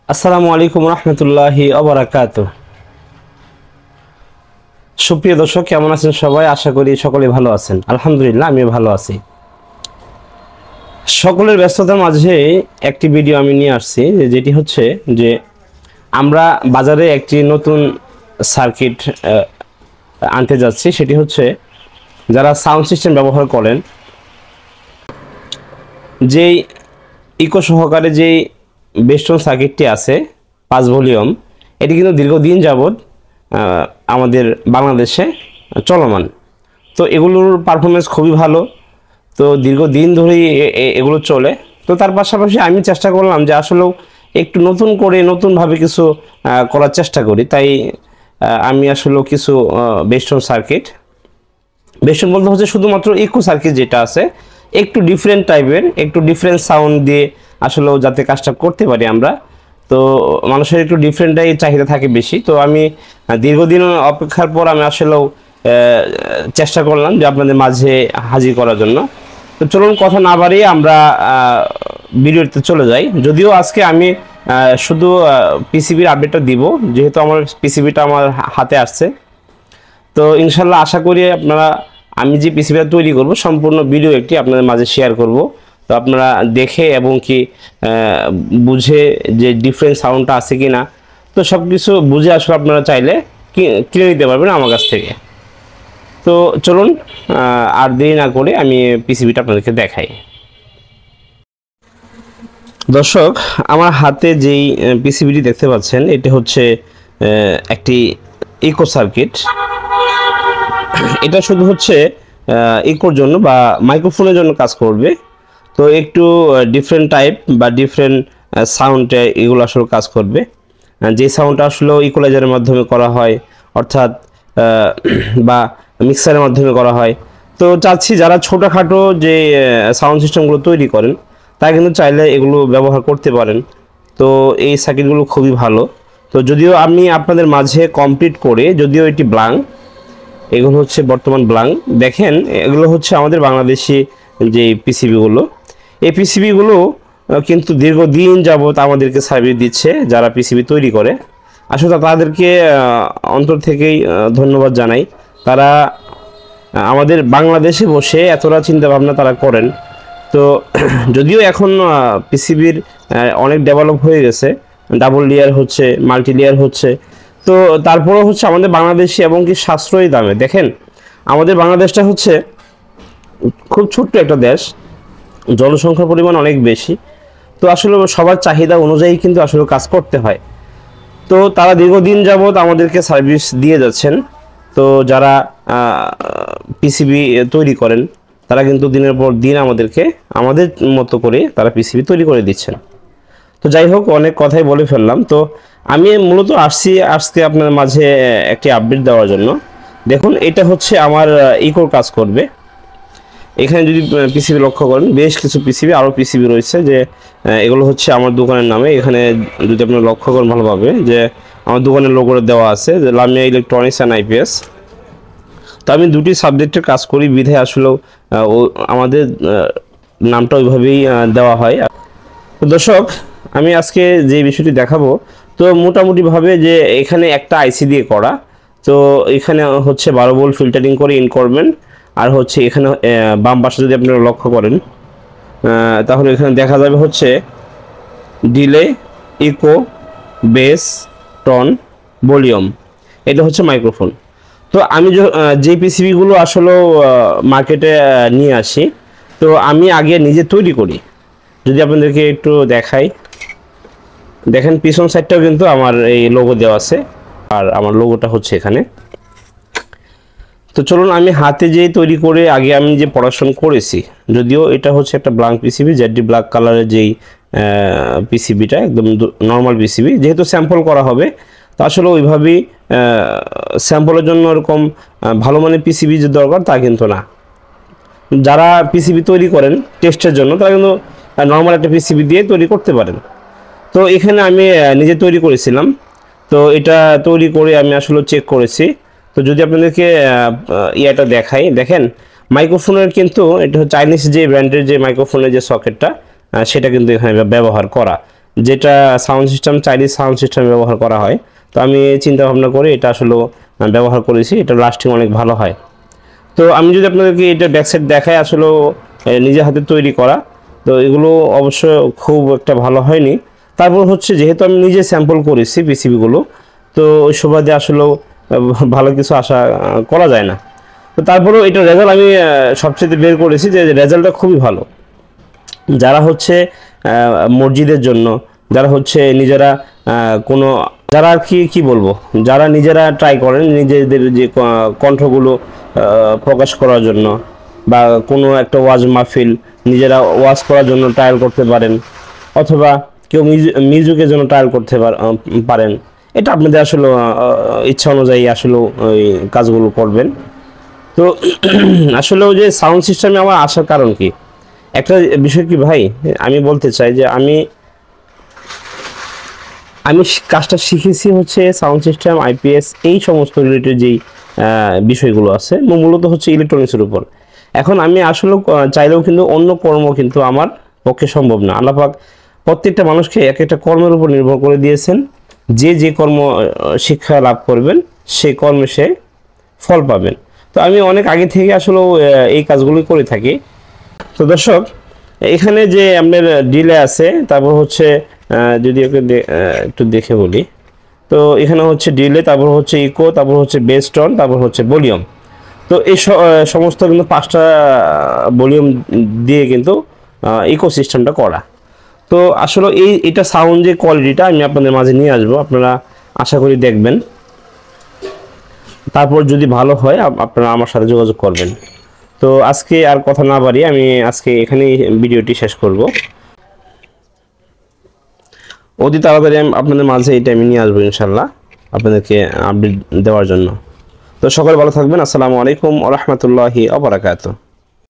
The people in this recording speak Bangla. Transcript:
আসসালামু আলাইকুম রহমতুল্লাহি ওয়া বারাকাতুহু। সুপ্রিয় দর্শক, কেমন আছেন সবাই? আশা করি সকলে ভালো আছেন। আলহামদুলিল্লাহ, আমিও ভালো আছি। সকলের ব্যস্ততার মাঝে একটি ভিডিও আমি নিয়ে আসছি, যেটি হচ্ছে যে আমরা বাজারে একটি নতুন সার্কিট আনতে যাচ্ছি। সেটি হচ্ছে যারা সাউন্ড সিস্টেম ব্যবহার করেন, যেই ইকো সহকারে যেই বেস্টন সার্কিটটি আছে 5 ভলিউম, এটি কিন্তু দীর্ঘদিন যাবৎ আমাদের বাংলাদেশে চলমান। তো এগুলোর পারফরমেন্স খুবই ভালো। তো দীর্ঘদিন ধরেই এগুলো চলে। তো তার পাশাপাশি আমি চেষ্টা করলাম যে আসলেও একটু নতুন করে নতুনভাবে কিছু করার চেষ্টা করি। তাই আমি আসলেও কিছু বেস্টন বলতে হচ্ছে শুধুমাত্র ইকো সার্কিট যেটা আছে, একটু ডিফারেন্ট টাইপের, একটু ডিফারেন্ট সাউন্ড দিয়ে আসলেও যাতে কাজটা করতে পারি আমরা। তো মানুষের একটু ডিফারেন্টটাই চাহিদা থাকে বেশি। তো আমি দীর্ঘদিন অপেক্ষার পর আমি আসলেও চেষ্টা করলাম যে আপনাদের মাঝে হাজির করার জন্য। তো চলুন কথা না বাড়িয়ে আমরা ভিডিওতে চলে যাই। যদিও আজকে আমি শুধু পিসিবির আপডেটটা দিব, যেহেতু আমার পিসিবিটা আমার হাতে আসছে। তো ইনশাল্লাহ আশা করি আপনারা, আমি যে পিসিবিটা তৈরি করব সম্পূর্ণ ভিডিও একটি আপনাদের মাঝে শেয়ার করব। তো আপনারা দেখে এবং কি বুঝে যে ডিফারেন্ট সাউন্ডটা আছে কি না, তো সব কিছু বুঝে আসলে আপনারা চাইলে কিনে নিতে পারবেন আমার কাছ থেকে। তো চলুন আর দেরি না করে আমি পিসিবিটা আপনাদেরকে দেখাই। দর্শক, আমার হাতে যেই পিসিবিটি দেখতে পাচ্ছেন, এটি হচ্ছে একটি ইকো সার্কিট। এটা শুধু হচ্ছে ইকোর জন্য বা মাইক্রোফোনের জন্য কাজ করবে। তো একটু ডিফারেন্ট টাইপ বা ডিফারেন্ট সাউন্ডে এগুলো আসলে কাজ করবে। যে সাউন্ডটা আসলে ইকুয়ালাইজারের মাধ্যমে করা হয়, অর্থাৎ বা মিক্সারের মাধ্যমে করা হয়। তো চাচ্ছি যারা ছোটোখাটো যে সাউন্ড সিস্টেমগুলো তৈরি করেন, তারা কিন্তু চাইলে এগুলো ব্যবহার করতে পারেন। তো এই সার্কিটগুলো খুবই ভালো। তো যদিও আমি আপনাদের মাঝে কমপ্লিট করে, যদিও এটি ব্লাঙ্ক, এগুলো হচ্ছে বর্তমান ব্লাঙ্ক। দেখেন, এগুলো হচ্ছে আমাদের বাংলাদেশি যে পিসিবিগুলো। এই পিসিবিগুলো কিন্তু দীর্ঘদিন যাবৎ আমাদেরকে সার্ভিস দিচ্ছে যারা পিসিবি তৈরি করে। আসলে তাদেরকে অন্তর থেকেই ধন্যবাদ জানাই। তারা আমাদের বাংলাদেশে বসে এতটা চিন্তাভাবনা তারা করেন। তো যদিও এখন পিসিবির অনেক ডেভেলপ হয়ে গেছে, ডাবল লেয়ার হচ্ছে, মাল্টি লেয়ার হচ্ছে। তো তারপরেও হচ্ছে আমাদের বাংলাদেশে এবং কি সাশ্রয়ী দামে। দেখেন, আমাদের বাংলাদেশটা হচ্ছে খুব ছোট্ট একটা দেশ, জনসংখ্যার পরিমাণ অনেক বেশি। তো আসলে সবার চাহিদা অনুযায়ী কিন্তু আসলে কাজ করতে হয়। তো তারা দীর্ঘদিন যাবৎ আমাদেরকে সার্ভিস দিয়ে যাচ্ছেন। তো যারা পিসিবি তৈরি করেন, তারা কিন্তু দিনের পর দিন আমাদেরকে আমাদের মতো করে তারা পিসিবি তৈরি করে দিচ্ছেন। তো যাই হোক, অনেক কথাই বলে ফেললাম। তো আমি মূলত আসছি আজকে আপনার মাঝে একটি আপডেট দেওয়ার জন্য। দেখুন, এটা হচ্ছে আমার ইকোর কাজ করবে। এখানে যদি পিসিবি লক্ষ্য করেন, বেশ কিছু পিসিবি, আরও পিসিবি রয়েছে, যে এগুলো হচ্ছে আমার দোকানের নামে। এখানে যদি আপনি লক্ষ্য করেন ভালোভাবে, যে আমার দোকানের লোগো দেওয়া আছে যে লামিয়া ইলেকট্রনিক্স অ্যান্ড আইপিএস। তো আমি দুটি সাবজেক্টের কাজ করি বিধে আসলেও আমাদের নামটা ওইভাবেই দেওয়া হয়। তো দর্শক, আমি আজকে যে বিষয়টি দেখাবো, তো মোটামুটিভাবে যে এখানে একটা আইসি দিয়ে করা। তো এখানে হচ্ছে 12 ভোল্ট ফিল্টারিং করে ইন করবেন। আর হচ্ছে এখানে বাম পাশে যদি আপনারা লক্ষ্য করেন, তাহলে এখানে দেখা যাবে হচ্ছে delay, echo, bass, tone, volume. এটা হচ্ছে মাইক্রোফোন। তো আমি যে পিসিবিগুলো আসলে মার্কেটে নিয়ে আসি, তো আমি আগে নিজে তৈরি করি। যদি আপনাদেরকে একটু দেখাই, দেখেন পিছন সাইডটাও কিন্তু আমার এই লোগো দেওয়া আছে, আর আমার লোগোটা হচ্ছে এখানে। তো চলুন আমি হাতে যেই তৈরি করে আগে আমি যে পড়াশোনা করেছি, যদিও এটা হচ্ছে একটা ব্ল্যাঙ্ক পিসিবি, জেডি ব্ল্যাক কালারের যেই পিসিবিটা একদম নর্মাল পিসিবি, যেহেতু স্যাম্পল করা হবে। তো আসলে ওইভাবেই স্যাম্পলের জন্য এরকম ভালো মানের পিসিবি যে দরকার তা কিন্তু না। যারা পিসিবি তৈরি করেন টেস্টের জন্য, তারা কিন্তু নর্মাল একটা পিসিবি দিয়ে তৈরি করতে পারেন। তো এখানে আমি নিজে তৈরি করেছিলাম। তো এটা তৈরি করে আমি আসলে চেক করেছি। তো যদি আপনাদেরকে ইয়েটা দেখাই, দেখেন মাইক্রোফোনের কিন্তু এটা চাইনিজ যে ব্র্যান্ডের যে মাইক্রোফোনের যে সকেটটা, সেটা কিন্তু এখানে ব্যবহার করা। যেটা sound system Chinese sound system ব্যবহার করা হয়। তো আমি চিন্তা ভাবনা করে এটা আসলে ব্যবহার করেছি, এটা লাস্টিং অনেক ভালো হয়। তো আমি যদি আপনাদেরকে এটা ব্যাকসাইড দেখাই, আসলে নিজের হাতে তৈরি করা, তো এগুলো অবশ্য খুব একটা ভালো হয়নি। তারপর হচ্ছে যেহেতু আমি নিজে স্যাম্পল করেছি পিসিবিগুলো, তো ওই সুবাদে আসলেও ভালো কিছু আশা করা যায় না। তো তারপরেও এটা রেজাল্ট আমি সবচেয়ে বের করেছি যে রেজাল্টটা খুবই ভালো। যারা হচ্ছে মসজিদের জন্য, যারা হচ্ছে নিজেরা কোনো, যারা আর কি বলবো, যারা নিজেরা ট্রাই করেন নিজেদের যে কণ্ঠগুলো প্রকাশ করার জন্য, বা কোনো একটা ওয়াজ মাহফিল নিজেরা ওয়াজ করার জন্য ট্রায়াল করতে পারেন, অথবা কেউ মিউজিকের জন্য ট্রায়াল করতে পারেন। এটা আপনাদের আসলে ইচ্ছা অনুযায়ী আসলে ওই কাজগুলো করবেন। তো আসলে ওই যে সাউন্ড সিস্টেমে আমার আসার কারণ কি, একটা বিষয় কি ভাই, আমি বলতে চাই যে আমি কাজটা শিখেছি হচ্ছে সাউন্ড সিস্টেম, আইপিএস, এই সমস্ত রিলেটেড যেই বিষয়গুলো আছে, মূলত হচ্ছে ইলেকট্রনিক্সের উপর। এখন আমি আসলে চাইলেও কিন্তু অন্য কর্ম কিন্তু আমার পক্ষে সম্ভব না। আল্লাহ পাক প্রত্যেকটা মানুষকে এক একটা কর্মের উপর নির্ভর করে দিয়েছেন। যে কর্ম শিক্ষা লাভ করবেন সেই কর্মে সে ফল পাবেন। তো আমি অনেক আগে থেকে আসলে এই কাজগুলি করে থাকি। তো দর্শক, এখানে যে আপনার ডিলে আছে, তারপর হচ্ছে যদি ওকে একটু দেখে বলি, তো এখানে হচ্ছে ডিলে, তারপর হচ্ছে ইকো, তারপর হচ্ছে বেস টোন, তারপর হচ্ছে ভলিউম। তো এই সমস্ত কিন্তু 5টা ভলিউম দিয়ে কিন্তু ইকো সিস্টেমটা করা। তো আসলে এটা সাউন্ড যে কোয়ালিটিটা আমি আপনাদের মাঝে নিয়ে আসবো, আপনারা আশা করি দেখবেন। তারপর যদি ভালো হয় আপনারা আমার সাথে যোগাযোগ করবেন। তো আজকে আর কথা না বাড়িয়ে আমি আজকে এখানেই ভিডিওটি শেষ করব। অতি তাড়াতাড়ি আমি আপনাদের মাঝে এটা আমি নিয়ে আসবো ইনশাল্লাহ, আপনাদেরকে আপডেট দেওয়ার জন্য। তো সকলে ভালো থাকবেন। আসসালামু আলাইকুম ওয়া রাহমাতুল্লাহি ওয়া বারাকাতুহু।